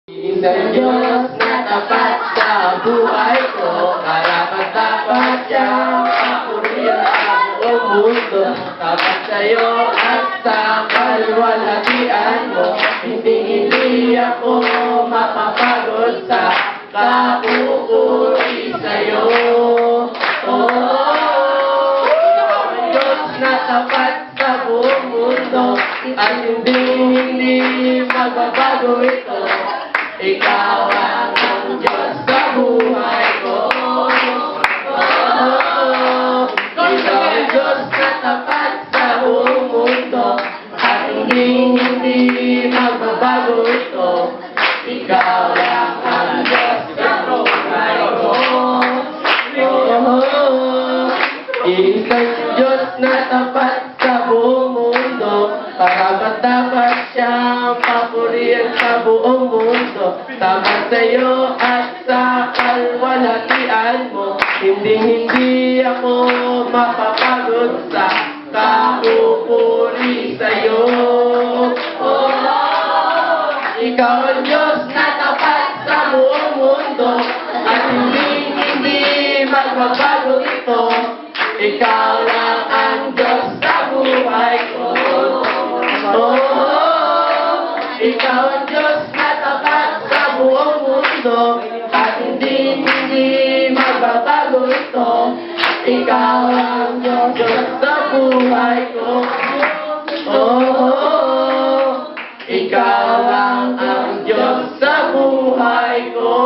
Isang Diyos na tapat sa buhay ko, karapat-dapat siyang papurihan sa buong mundo. Tapat sa'yo at sa kalwalhatian mo, hindi ako mapapagod sa kapupuri sa'yo. Ang Diyos na tapat sa buong mundo, at hindi magbabago ito. Ikaw ang Diyos sa buhay ko. Ikaw ang Diyos na tapat sa buong mundo, at hindi magbabago ito. Ikaw lang ang Diyos sa buhay ko. Isang Diyos na tapat sa buong mundo, karapat-dapat siyang papurihan sa buong mundo. Tapat sa'yo at sa kalwalhatian mo, hindi ako mapapagod sa kapupuri sa'yo. Ikaw ang Diyos na tapat sa buong mundo, at hindi magbabago ito. Ikaw lang ang Diyos sa buhay ko. Ikaw ang Diyos na tapat sa buong mundo, at hindi magbabago ito. Ikaw ang Diyos sa buhay ko. Ikaw lang ang Diyos sa buhay ko.